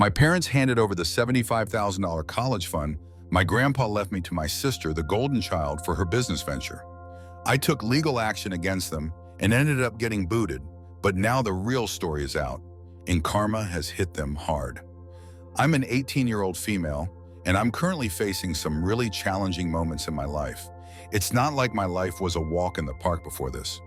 My parents handed over the $75,000 college fund. My grandpa left me to my sister, the golden child, for her business venture. I took legal action against them and ended up getting booted, but now the real story is out, and karma has hit them hard. I'm an 18-year-old female, and I'm currently facing some really challenging moments in my life. It's not like my life was a walk in the park before this.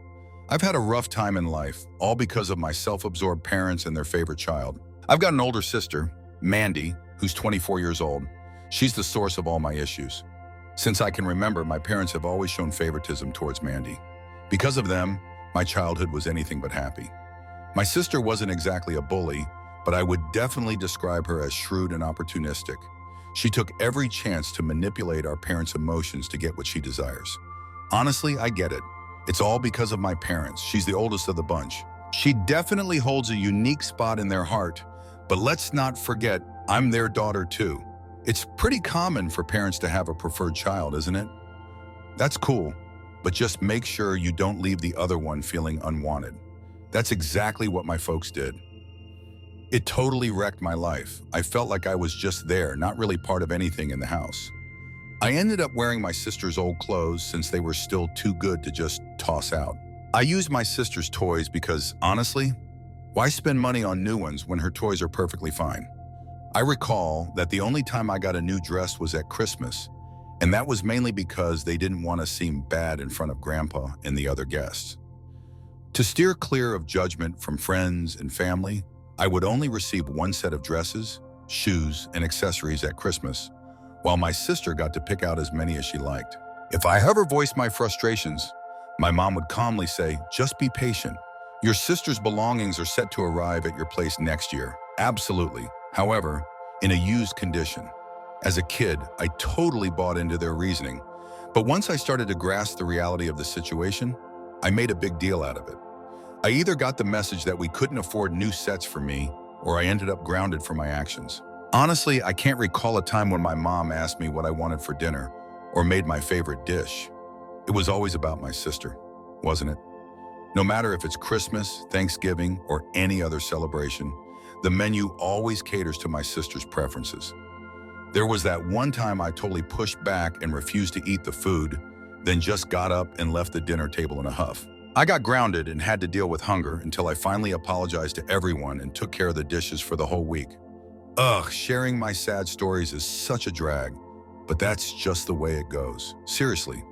I've had a rough time in life, all because of my self-absorbed parents and their favorite child. I've got an older sister, Mandy, who's 24 years old. She's the source of all my issues. Since I can remember, my parents have always shown favoritism towards Mandy. Because of them, my childhood was anything but happy. My sister wasn't exactly a bully, but I would definitely describe her as shrewd and opportunistic. She took every chance to manipulate our parents' emotions to get what she desires. Honestly, I get it. It's all because of my parents. She's the oldest of the bunch. She definitely holds a unique spot in their heart, but let's not forget, I'm their daughter too. It's pretty common for parents to have a preferred child, isn't it? That's cool, but just make sure you don't leave the other one feeling unwanted. That's exactly what my folks did. It totally wrecked my life. I felt like I was just there, not really part of anything in the house. I ended up wearing my sister's old clothes since they were still too good to just toss out. I used my sister's toys because, honestly, why spend money on new ones when her toys are perfectly fine? I recall that the only time I got a new dress was at Christmas, and that was mainly because they didn't want to seem bad in front of Grandpa and the other guests. To steer clear of judgment from friends and family, I would only receive one set of dresses, shoes, and accessories at Christmas, while my sister got to pick out as many as she liked. If I ever voiced my frustrations, my mom would calmly say, "Just be patient. Your sister's belongings are set to arrive at your place next year." Absolutely. However, in a used condition. As a kid, I totally bought into their reasoning, but once I started to grasp the reality of the situation, I made a big deal out of it. I either got the message that we couldn't afford new sets for me, or I ended up grounded for my actions. Honestly, I can't recall a time when my mom asked me what I wanted for dinner, or made my favorite dish. It was always about my sister, wasn't it? No matter if it's Christmas, Thanksgiving, or any other celebration, the menu always caters to my sister's preferences. There was that one time I totally pushed back and refused to eat the food, then just got up and left the dinner table in a huff. I got grounded and had to deal with hunger until I finally apologized to everyone and took care of the dishes for the whole week. Ugh, sharing my sad stories is such a drag, but that's just the way it goes. Seriously,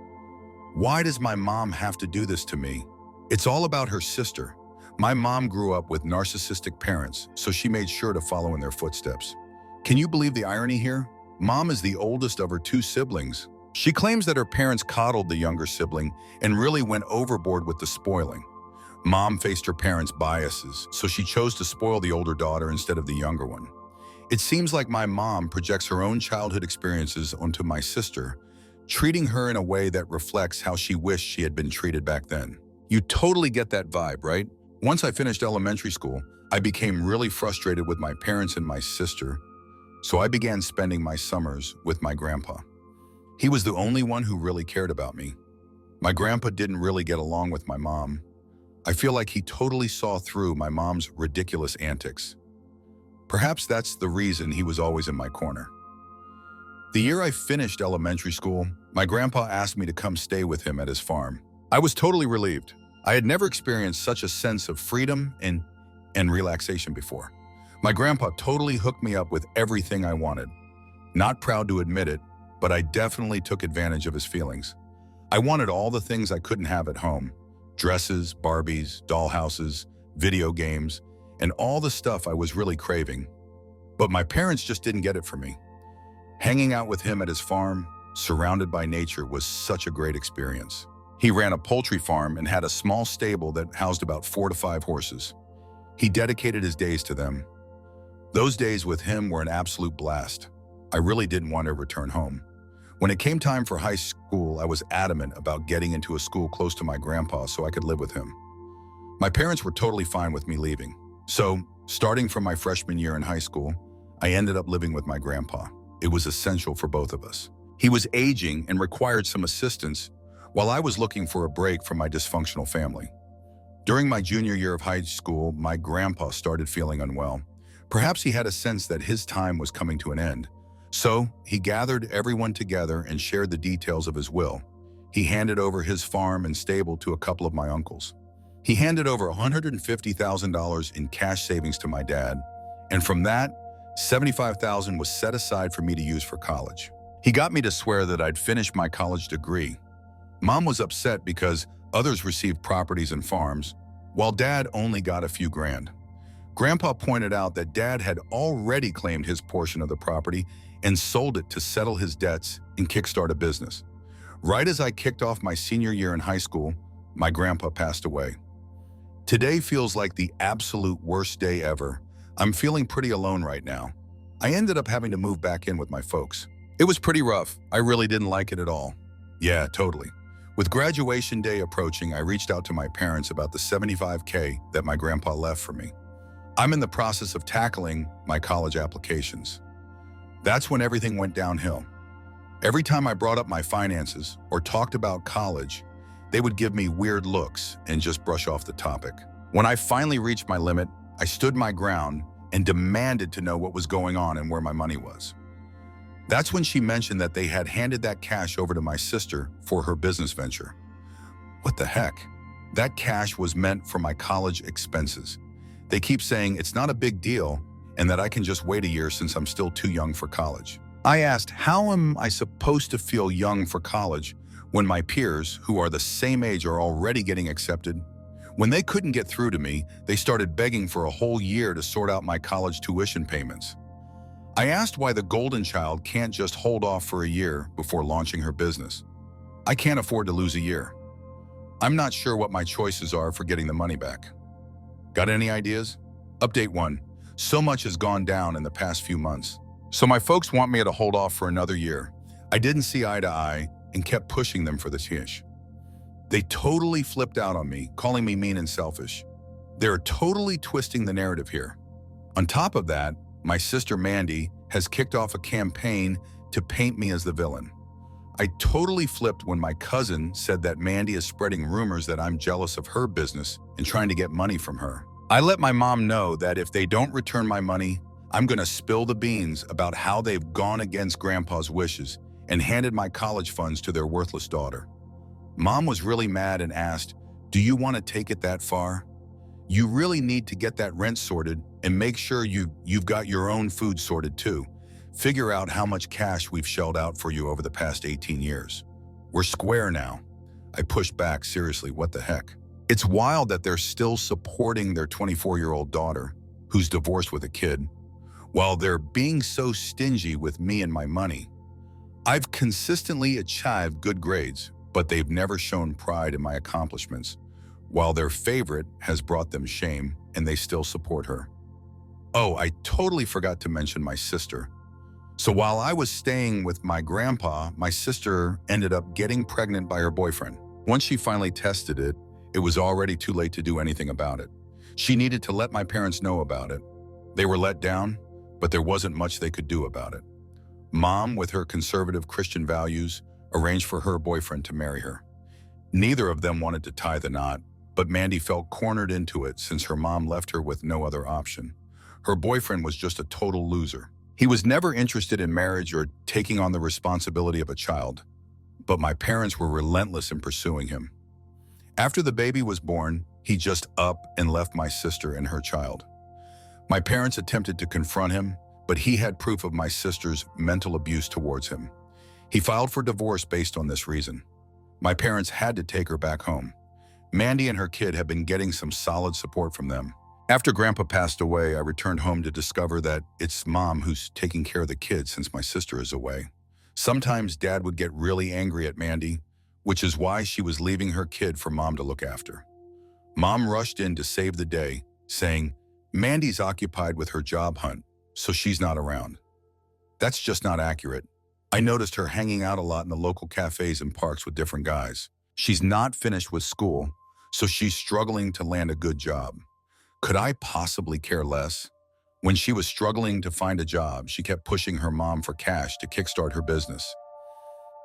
why does my mom have to do this to me? It's all about her sister. My mom grew up with narcissistic parents, so she made sure to follow in their footsteps. Can you believe the irony here? Mom is the oldest of her two siblings. She claims that her parents coddled the younger sibling and really went overboard with the spoiling. Mom faced her parents' biases, so she chose to spoil the older daughter instead of the younger one. It seems like my mom projects her own childhood experiences onto my sister, treating her in a way that reflects how she wished she had been treated back then. You totally get that vibe, right? Once I finished elementary school, I became really frustrated with my parents and my sister, so I began spending my summers with my grandpa. He was the only one who really cared about me. My grandpa didn't really get along with my mom. I feel like he totally saw through my mom's ridiculous antics. Perhaps that's the reason he was always in my corner. The year I finished elementary school, my grandpa asked me to come stay with him at his farm. I was totally relieved. I had never experienced such a sense of freedom and relaxation before. My grandpa totally hooked me up with everything I wanted. Not proud to admit it, but I definitely took advantage of his feelings. I wanted all the things I couldn't have at home: dresses, Barbies, dollhouses, video games, and all the stuff I was really craving. But my parents just didn't get it for me. Hanging out with him at his farm, surrounded by nature, was such a great experience. He ran a poultry farm and had a small stable that housed about 4 to 5 horses. He dedicated his days to them. Those days with him were an absolute blast. I really didn't want to return home. When it came time for high school, I was adamant about getting into a school close to my grandpa so I could live with him. My parents were totally fine with me leaving. So, starting from my freshman year in high school, I ended up living with my grandpa. It was essential for both of us. He was aging and required some assistance, while I was looking for a break from my dysfunctional family. During my junior year of high school, my grandpa started feeling unwell, Perhaps he had a sense that his time was coming to an end. So he gathered everyone together and shared the details of his will. He handed over his farm and stable to a couple of my uncles. He handed over $150,000 in cash savings to my dad, and from that, $75,000 was set aside for me to use for college. He got me to swear that I'd finish my college degree. Mom was upset because others received properties and farms, while Dad only got a few grand. Grandpa pointed out that Dad had already claimed his portion of the property and sold it to settle his debts and kickstart a business. Right as I kicked off my senior year in high school, my grandpa passed away. Today feels like the absolute worst day ever. I'm feeling pretty alone right now. I ended up having to move back in with my folks. It was pretty rough. I really didn't like it at all. Yeah, totally. With graduation day approaching, I reached out to my parents about the $75K that my grandpa left for me. I'm in the process of tackling my college applications. That's when everything went downhill. Every time I brought up my finances or talked about college, they would give me weird looks and just brush off the topic. When I finally reached my limit, I stood my ground and demanded to know what was going on and where my money was. That's when she mentioned that they had handed that cash over to my sister for her business venture. What the heck? That cash was meant for my college expenses. They keep saying it's not a big deal and that I can just wait a year since I'm still too young for college. I asked, how am I supposed to feel young for college when my peers, who are the same age, are already getting accepted? When they couldn't get through to me, they started begging for a whole year to sort out my college tuition payments. I asked why the golden child can't just hold off for a year before launching her business. I can't afford to lose a year. I'm not sure what my choices are for getting the money back. Got any ideas? Update 1. So much has gone down in the past few months. So my folks want me to hold off for another year. I didn't see eye to eye and kept pushing them for the tish. They totally flipped out on me, calling me mean and selfish. They're totally twisting the narrative here. On top of that, my sister Mandy has kicked off a campaign to paint me as the villain. I totally flipped when my cousin said that Mandy is spreading rumors that I'm jealous of her business and trying to get money from her. I let my mom know that if they don't return my money, I'm gonna spill the beans about how they've gone against Grandpa's wishes and handed my college funds to their worthless daughter. Mom was really mad and asked, "Do you want to take it that far? You really need to get that rent sorted and make sure you've got your own food sorted too. Figure out how much cash we've shelled out for you over the past 18 years. We're square now." I pushed back, seriously, what the heck? It's wild that they're still supporting their 24-year-old daughter, who's divorced with a kid, while they're being so stingy with me and my money. I've consistently achieved good grades, but they've never shown pride in my accomplishments, while their favorite has brought them shame and they still support her. Oh, I totally forgot to mention my sister. So while I was staying with my grandpa, my sister ended up getting pregnant by her boyfriend. Once she finally tested it, it was already too late to do anything about it. She needed to let my parents know about it. They were let down, but there wasn't much they could do about it. Mom, with her conservative Christian values, arranged for her boyfriend to marry her. Neither of them wanted to tie the knot, but Mandy felt cornered into it since her mom left her with no other option. Her boyfriend was just a total loser. He was never interested in marriage or taking on the responsibility of a child, but my parents were relentless in pursuing him. After the baby was born, he just up and left my sister and her child. My parents attempted to confront him, but he had proof of my sister's mental abuse towards him. He filed for divorce based on this reason. My parents had to take her back home. Mandy and her kid have been getting some solid support from them. After Grandpa passed away, I returned home to discover that it's Mom who's taking care of the kids since my sister is away. Sometimes Dad would get really angry at Mandy, which is why she was leaving her kid for Mom to look after. Mom rushed in to save the day, saying, "Mandy's occupied with her job hunt, so she's not around." That's just not accurate. I noticed her hanging out a lot in the local cafes and parks with different guys. She's not finished with school, so she's struggling to land a good job. Could I possibly care less? When she was struggling to find a job, she kept pushing her mom for cash to kickstart her business.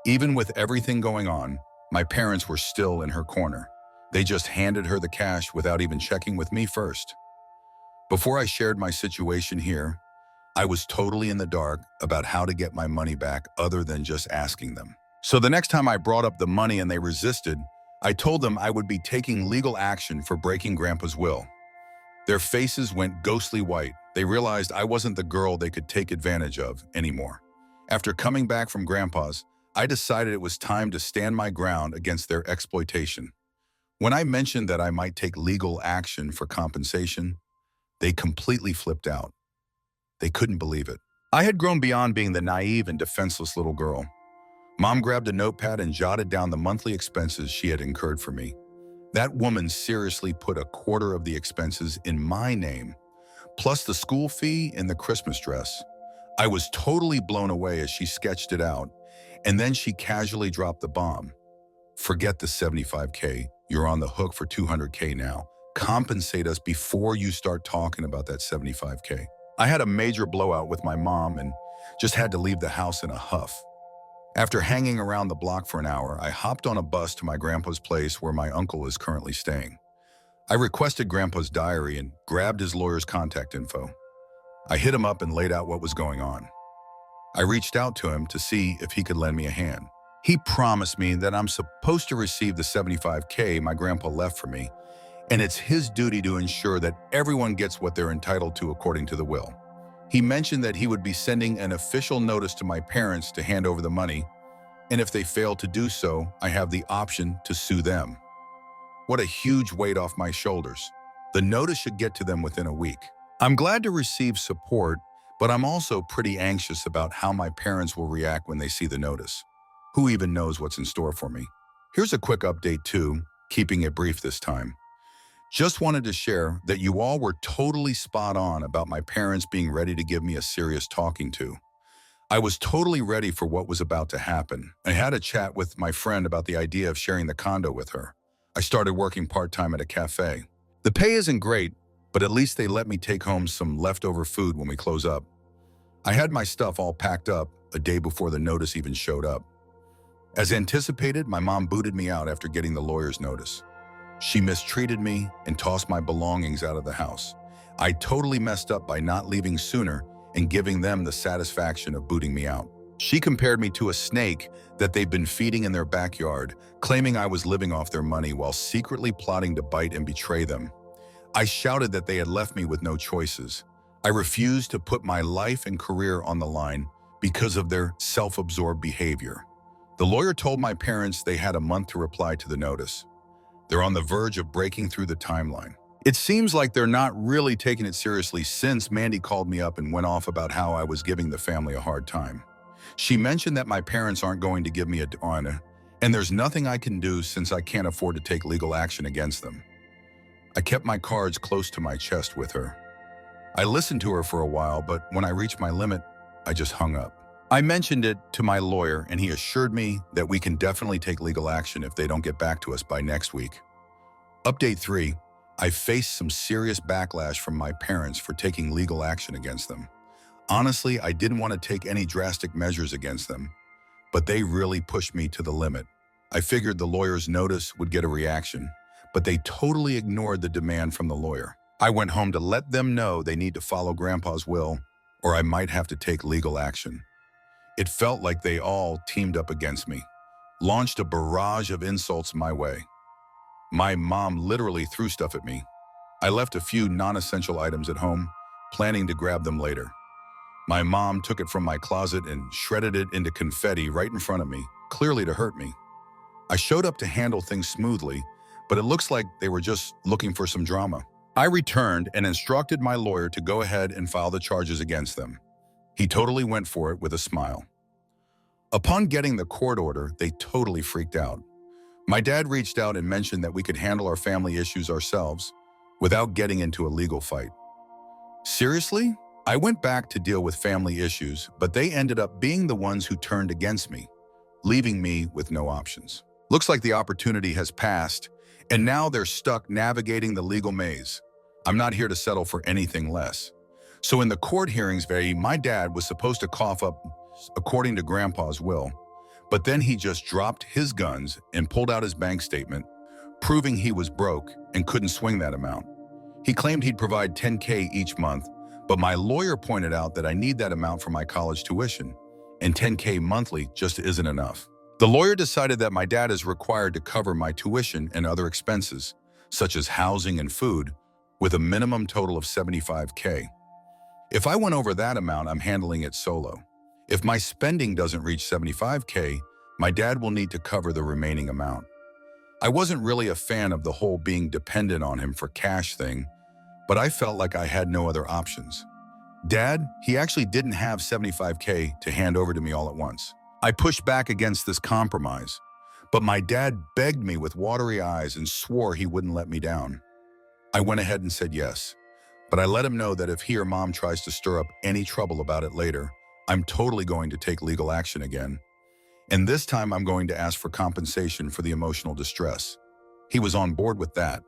Even with everything going on, my parents were still in her corner. They just handed her the cash without even checking with me first. Before I shared my situation here, I was totally in the dark about how to get my money back other than just asking them. So the next time I brought up the money and they resisted, I told them I would be taking legal action for breaking Grandpa's will. Their faces went ghostly white. They realized I wasn't the girl they could take advantage of anymore. After coming back from Grandpa's, I decided it was time to stand my ground against their exploitation. When I mentioned that I might take legal action for compensation, they completely flipped out. They couldn't believe it. I had grown beyond being the naive and defenseless little girl. Mom grabbed a notepad and jotted down the monthly expenses she had incurred for me. That woman seriously put a quarter of the expenses in my name, plus the school fee and the Christmas dress. I was totally blown away as she sketched it out, and then she casually dropped the bomb. Forget the 75K, you're on the hook for 200K now. Compensate us before you start talking about that 75K. I had a major blowout with my mom and just had to leave the house in a huff. After hanging around the block for an hour, I hopped on a bus to my grandpa's place where my uncle is currently staying. I requested Grandpa's diary and grabbed his lawyer's contact info. I hit him up and laid out what was going on. I reached out to him to see if he could lend me a hand. He promised me that I'm supposed to receive the 75K my grandpa left for me, and it's his duty to ensure that everyone gets what they're entitled to according to the will. He mentioned that he would be sending an official notice to my parents to hand over the money, and if they fail to do so, I have the option to sue them. What a huge weight off my shoulders. The notice should get to them within a week. I'm glad to receive support, but I'm also pretty anxious about how my parents will react when they see the notice. Who even knows what's in store for me? Here's a quick update too, keeping it brief this time. Just wanted to share that you all were totally spot on about my parents being ready to give me a serious talking to. I was totally ready for what was about to happen. I had a chat with my friend about the idea of sharing the condo with her. I started working part-time at a cafe. The pay isn't great, but at least they let me take home some leftover food when we close up. I had my stuff all packed up a day before the notice even showed up. As anticipated, my mom booted me out after getting the lawyer's notice. She mistreated me and tossed my belongings out of the house. I totally messed up by not leaving sooner and giving them the satisfaction of booting me out. She compared me to a snake that they'd been feeding in their backyard, claiming I was living off their money while secretly plotting to bite and betray them. I shouted that they had left me with no choices. I refused to put my life and career on the line because of their self-absorbed behavior. The lawyer told my parents they had a month to reply to the notice. They're on the verge of breaking through the timeline. It seems like they're not really taking it seriously since Mandy called me up and went off about how I was giving the family a hard time. She mentioned that my parents aren't going to give me a honor, and there's nothing I can do since I can't afford to take legal action against them. I kept my cards close to my chest with her. I listened to her for a while, but when I reached my limit, I just hung up. I mentioned it to my lawyer, and he assured me that we can definitely take legal action if they don't get back to us by next week. Update 3. I faced some serious backlash from my parents for taking legal action against them. Honestly, I didn't want to take any drastic measures against them, but they really pushed me to the limit. I figured the lawyer's notice would get a reaction, but they totally ignored the demand from the lawyer. I went home to let them know they need to follow Grandpa's will, or I might have to take legal action. It felt like they all teamed up against me, launched a barrage of insults my way. My mom literally threw stuff at me. I left a few non-essential items at home, planning to grab them later. My mom took it from my closet and shredded it into confetti right in front of me, clearly to hurt me. I showed up to handle things smoothly, but it looks like they were just looking for some drama. I returned and instructed my lawyer to go ahead and file the charges against them. He totally went for it with a smile. Upon getting the court order, they totally freaked out. My dad reached out and mentioned that we could handle our family issues ourselves without getting into a legal fight. Seriously? I went back to deal with family issues, but they ended up being the ones who turned against me, leaving me with no options. Looks like the opportunity has passed, and now they're stuck navigating the legal maze. I'm not here to settle for anything less. So in the court hearings, my dad was supposed to cough up according to Grandpa's will, but then he just dropped his guns and pulled out his bank statement, proving he was broke and couldn't swing that amount. He claimed he'd provide $10K each month, but my lawyer pointed out that I need that amount for my college tuition, and $10K monthly just isn't enough. The lawyer decided that my dad is required to cover my tuition and other expenses, such as housing and food, with a minimum total of $75K. If I went over that amount, I'm handling it solo. If my spending doesn't reach $75K, my dad will need to cover the remaining amount. I wasn't really a fan of the whole being dependent on him for cash thing, but I felt like I had no other options. Dad, he actually didn't have $75K to hand over to me all at once. I pushed back against this compromise, but my dad begged me with watery eyes and swore he wouldn't let me down. I went ahead and said yes, but I let him know that if he or mom tries to stir up any trouble about it later, I'm totally going to take legal action again. And this time I'm going to ask for compensation for the emotional distress. He was on board with that.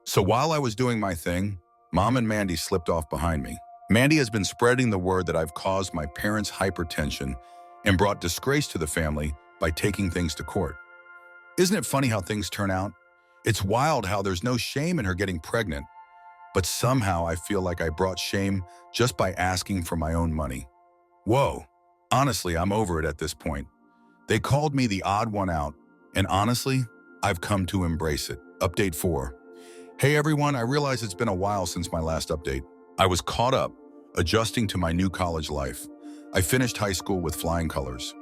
So while I was doing my thing, Mom and Mandy slipped off behind me. Mandy has been spreading the word that I've caused my parents' hypertension and brought disgrace to the family by taking things to court. Isn't it funny how things turn out? It's wild how there's no shame in her getting pregnant, but somehow I feel like I brought shame just by asking for my own money. Whoa, honestly, I'm over it at this point. They called me the odd one out, and honestly, I've come to embrace it. Update 4. Hey everyone, I realize it's been a while since my last update. I was caught up, adjusting to my new college life. I finished high school with flying colors.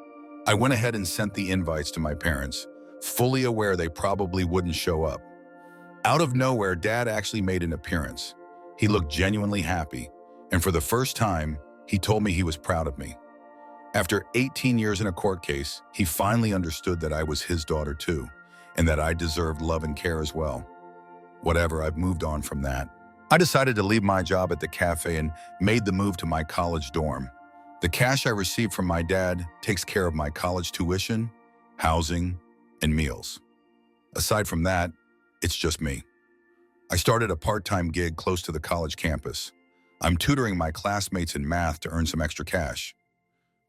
I went ahead and sent the invites to my parents, fully aware they probably wouldn't show up. Out of nowhere, Dad actually made an appearance. He looked genuinely happy, and for the first time, he told me he was proud of me. After 18 years in a court case, he finally understood that I was his daughter too, and that I deserved love and care as well. Whatever, I've moved on from that. I decided to leave my job at the cafe and made the move to my college dorm. The cash I received from my dad takes care of my college tuition, housing, and meals. Aside from that, it's just me. I started a part-time gig close to the college campus. I'm tutoring my classmates in math to earn some extra cash.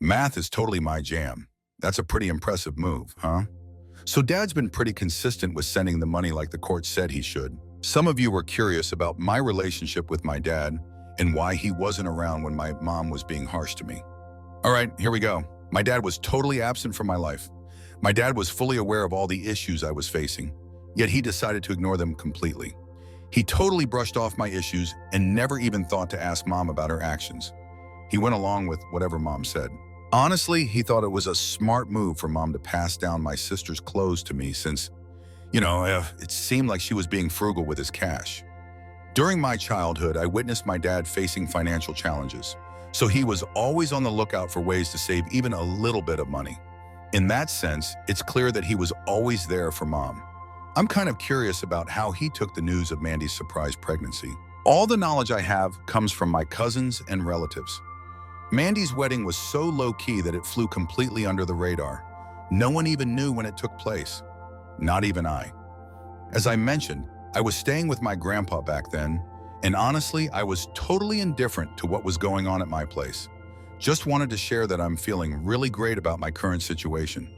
Math is totally my jam. That's a pretty impressive move, huh? So Dad's been pretty consistent with sending the money like the court said he should. Some of you were curious about my relationship with my dad and why he wasn't around when my mom was being harsh to me. All right, here we go. My dad was totally absent from my life. My dad was fully aware of all the issues I was facing, yet he decided to ignore them completely. He totally brushed off my issues and never even thought to ask Mom about her actions. He went along with whatever Mom said. Honestly, he thought it was a smart move for Mom to pass down my sister's clothes to me since, it seemed like she was being frugal with his cash. During my childhood, I witnessed my dad facing financial challenges, so he was always on the lookout for ways to save even a little bit of money. In that sense, it's clear that he was always there for Mom. I'm kind of curious about how he took the news of Mandy's surprise pregnancy. All the knowledge I have comes from my cousins and relatives. Mandy's wedding was so low-key that it flew completely under the radar. No one even knew when it took place. Not even I. As I mentioned, I was staying with my grandpa back then, and honestly, I was totally indifferent to what was going on at my place. Just wanted to share that I'm feeling really great about my current situation.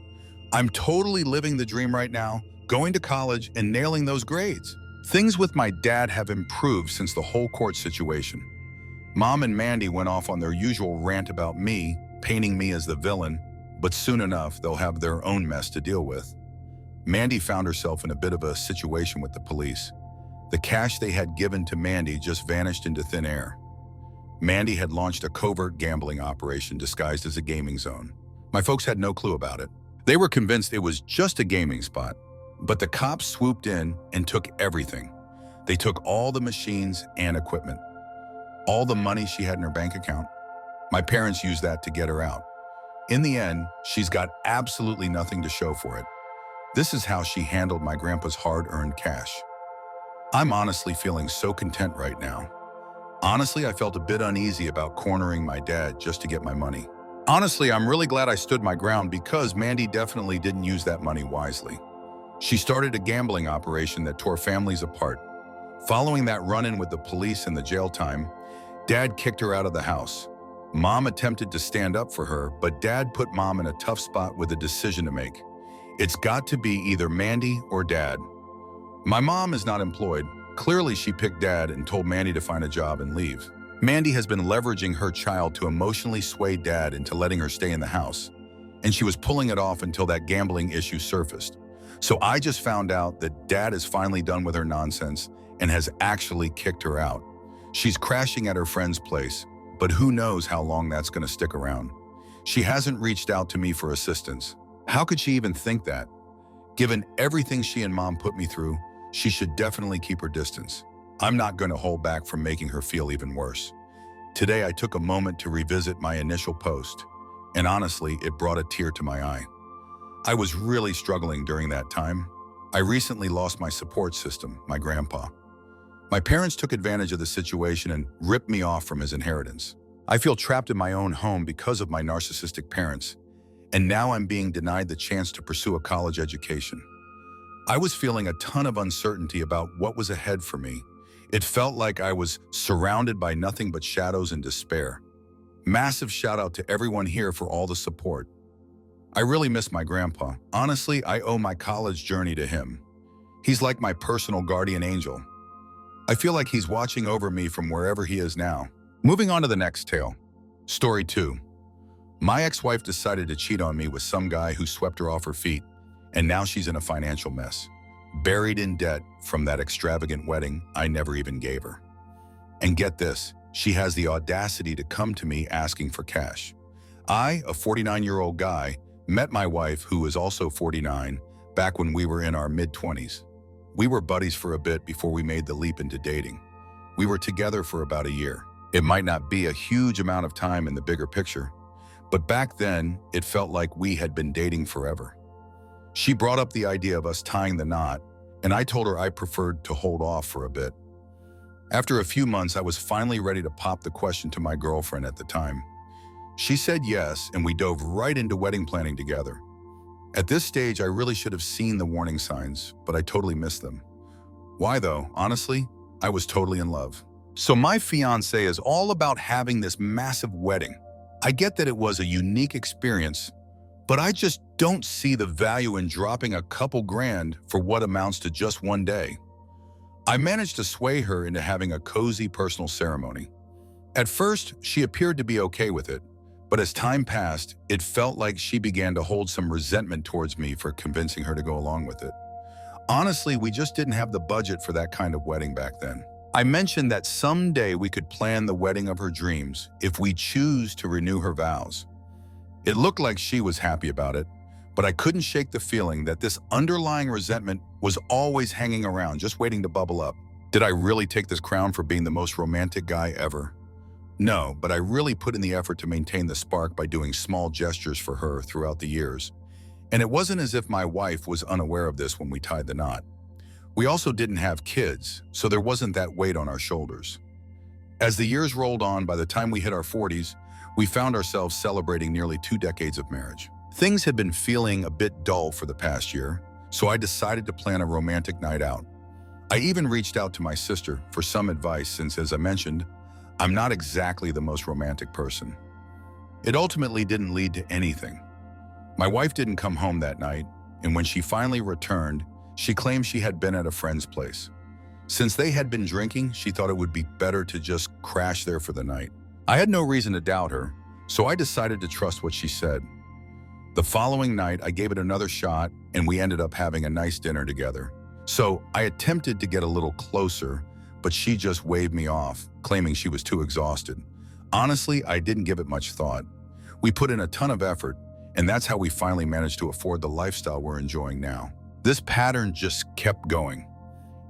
I'm totally living the dream right now, going to college and nailing those grades. Things with my dad have improved since the whole court situation. Mom and Mandy went off on their usual rant about me, painting me as the villain, but soon enough, they'll have their own mess to deal with. Mandy found herself in a bit of a situation with the police. The cash they had given to Mandy just vanished into thin air. Mandy had launched a covert gambling operation disguised as a gaming zone. My folks had no clue about it. They were convinced it was just a gaming spot, but the cops swooped in and took everything. They took all the machines and equipment. All the money she had in her bank account. My parents used that to get her out. In the end, she's got absolutely nothing to show for it. This is how she handled my grandpa's hard-earned cash. I'm honestly feeling so content right now. Honestly, I felt a bit uneasy about cornering my dad just to get my money. Honestly, I'm really glad I stood my ground because Mandy definitely didn't use that money wisely. She started a gambling operation that tore families apart. Following that run-in with the police and the jail time, Dad kicked her out of the house. Mom attempted to stand up for her, but Dad put Mom in a tough spot with a decision to make. It's got to be either Mandy or Dad. My mom is not employed, Clearly, she picked Dad and told Mandy to find a job and leave. Mandy has been leveraging her child to emotionally sway Dad into letting her stay in the house, and she was pulling it off until that gambling issue surfaced. So I just found out that Dad is finally done with her nonsense and has actually kicked her out. She's crashing at her friend's place, but who knows how long that's going to stick around. She hasn't reached out to me for assistance. How could she even think that? Given everything she and Mom put me through, she should definitely keep her distance. I'm not going to hold back from making her feel even worse. Today, I took a moment to revisit my initial post, and honestly, it brought a tear to my eye. I was really struggling during that time. I recently lost my support system, my grandpa. My parents took advantage of the situation and ripped me off from his inheritance. I feel trapped in my own home because of my narcissistic parents, and now I'm being denied the chance to pursue a college education. I was feeling a ton of uncertainty about what was ahead for me. It felt like I was surrounded by nothing but shadows and despair. Massive shout out to everyone here for all the support. I really miss my grandpa. Honestly, I owe my college journey to him. He's like my personal guardian angel. I feel like he's watching over me from wherever he is now. Moving on to the next tale. Story 2. My ex-wife decided to cheat on me with some guy who swept her off her feet, and now she's in a financial mess, buried in debt from that extravagant wedding I never even gave her. And get this, she has the audacity to come to me asking for cash. I, a 49-year-old guy, met my wife, who is also 49, back when we were in our mid-20s. We were buddies for a bit before we made the leap into dating. We were together for about a year. It might not be a huge amount of time in the bigger picture, but back then, it felt like we had been dating forever. She brought up the idea of us tying the knot, and I told her I preferred to hold off for a bit. After a few months, I was finally ready to pop the question to my girlfriend at the time. She said yes, and we dove right into wedding planning together. At this stage, I really should have seen the warning signs, but I totally missed them. Why though? Honestly, I was totally in love. So my fiance is all about having this massive wedding. I get that it was a unique experience, but I just don't see the value in dropping a couple grand for what amounts to just one day. I managed to sway her into having a cozy personal ceremony. At first, she appeared to be okay with it, but as time passed, it felt like she began to hold some resentment towards me for convincing her to go along with it. Honestly, we just didn't have the budget for that kind of wedding back then. I mentioned that someday we could plan the wedding of her dreams if we choose to renew her vows. It looked like she was happy about it, but I couldn't shake the feeling that this underlying resentment was always hanging around, just waiting to bubble up. Did I really take this crown for being the most romantic guy ever? No, but I really put in the effort to maintain the spark by doing small gestures for her throughout the years. And it wasn't as if my wife was unaware of this when we tied the knot. We also didn't have kids, so there wasn't that weight on our shoulders. As the years rolled on, by the time we hit our 40s, we found ourselves celebrating nearly 2 decades of marriage. Things had been feeling a bit dull for the past year, so I decided to plan a romantic night out. I even reached out to my sister for some advice since, as I mentioned, I'm not exactly the most romantic person. It ultimately didn't lead to anything. My wife didn't come home that night, and when she finally returned, she claimed she had been at a friend's place. Since they had been drinking, she thought it would be better to just crash there for the night. I had no reason to doubt her, so I decided to trust what she said. The following night, I gave it another shot, and we ended up having a nice dinner together. So I attempted to get a little closer, but she just waved me off, claiming she was too exhausted. Honestly, I didn't give it much thought. We put in a ton of effort, and that's how we finally managed to afford the lifestyle we're enjoying now. This pattern just kept going,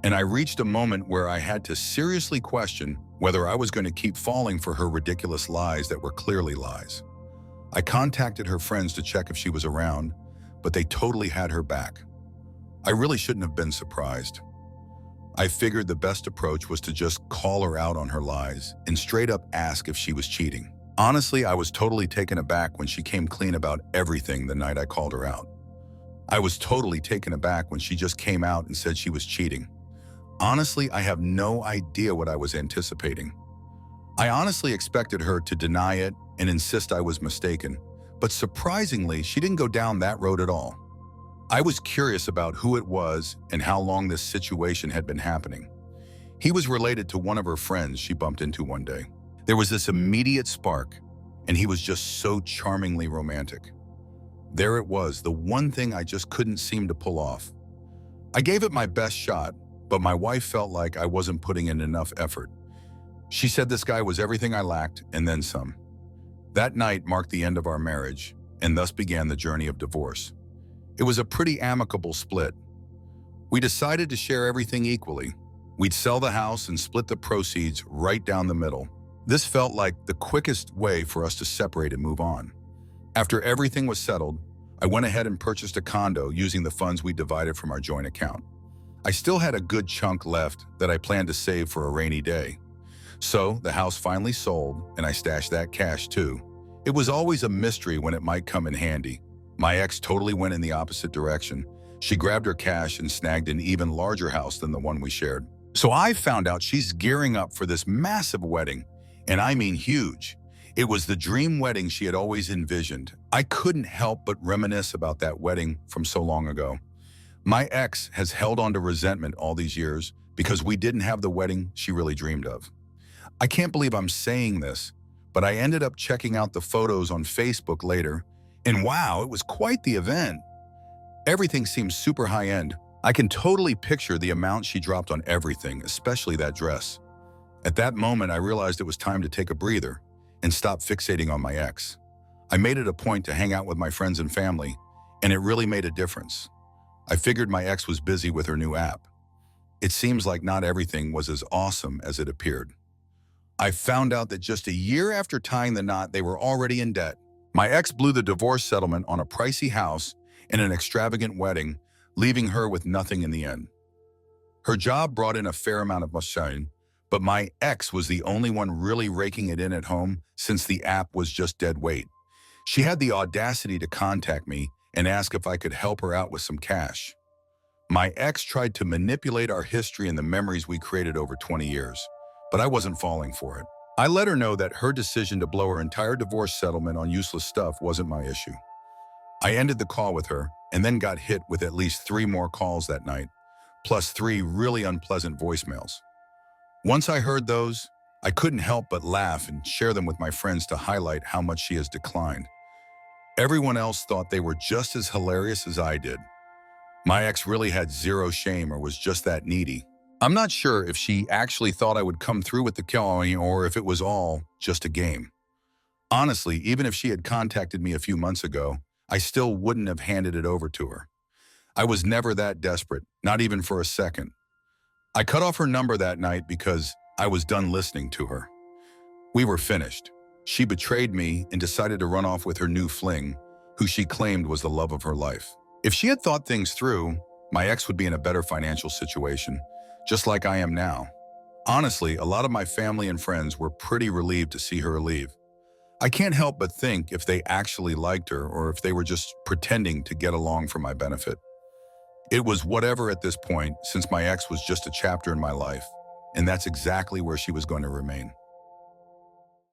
and I reached a moment where I had to seriously question whether I was going to keep falling for her ridiculous lies that were clearly lies. I contacted her friends to check if she was around, but they totally had her back. I really shouldn't have been surprised. I figured the best approach was to just call her out on her lies and straight up ask if she was cheating. Honestly, I was totally taken aback when she came clean about everything the night I called her out. I was totally taken aback when she just came out and said she was cheating. Honestly, I have no idea what I was anticipating. I honestly expected her to deny it and insist I was mistaken, but surprisingly, she didn't go down that road at all. I was curious about who it was and how long this situation had been happening. He was related to one of her friends she bumped into one day. There was this immediate spark, and he was just so charmingly romantic. There it was, the one thing I just couldn't seem to pull off. I gave it my best shot, but my wife felt like I wasn't putting in enough effort. She said this guy was everything I lacked, and then some. That night marked the end of our marriage, and thus began the journey of divorce. It was a pretty amicable split. We decided to share everything equally. We'd sell the house and split the proceeds right down the middle. This felt like the quickest way for us to separate and move on. After everything was settled, I went ahead and purchased a condo using the funds we divided from our joint account. I still had a good chunk left that I planned to save for a rainy day. So the house finally sold, and I stashed that cash too. It was always a mystery when it might come in handy. My ex totally went in the opposite direction. She grabbed her cash and snagged an even larger house than the one we shared. So I found out she's gearing up for this massive wedding, and I mean huge. It was the dream wedding she had always envisioned. I couldn't help but reminisce about that wedding from so long ago. My ex has held on to resentment all these years because we didn't have the wedding she really dreamed of. I can't believe I'm saying this, but I ended up checking out the photos on Facebook later, and wow, it was quite the event. Everything seems super high-end. I can totally picture the amount she dropped on everything, especially that dress. At that moment, I realized it was time to take a breather and stop fixating on my ex. I made it a point to hang out with my friends and family, and it really made a difference. I figured my ex was busy with her new app. It seems like not everything was as awesome as it appeared. I found out that just a year after tying the knot, they were already in debt. My ex blew the divorce settlement on a pricey house and an extravagant wedding, leaving her with nothing in the end. Her job brought in a fair amount of money, but my ex was the only one really raking it in at home since the app was just dead weight. She had the audacity to contact me and ask if I could help her out with some cash. My ex tried to manipulate our history and the memories we created over 20 years, but I wasn't falling for it. I let her know that her decision to blow her entire divorce settlement on useless stuff wasn't my issue. I ended the call with her and then got hit with at least 3 more calls that night, plus 3 really unpleasant voicemails. Once I heard those, I couldn't help but laugh and share them with my friends to highlight how much she has declined. Everyone else thought they were just as hilarious as I did. My ex really had zero shame or was just that needy. I'm not sure if she actually thought I would come through with the killing or if it was all just a game. Honestly, even if she had contacted me a few months ago, I still wouldn't have handed it over to her. I was never that desperate, not even for a second. I cut off her number that night because I was done listening to her. We were finished. She betrayed me and decided to run off with her new fling, who she claimed was the love of her life. If she had thought things through, my ex would be in a better financial situation, just like I am now. Honestly, a lot of my family and friends were pretty relieved to see her leave. I can't help but think if they actually liked her or if they were just pretending to get along for my benefit. It was whatever at this point, since my ex was just a chapter in my life, and that's exactly where she was going to remain.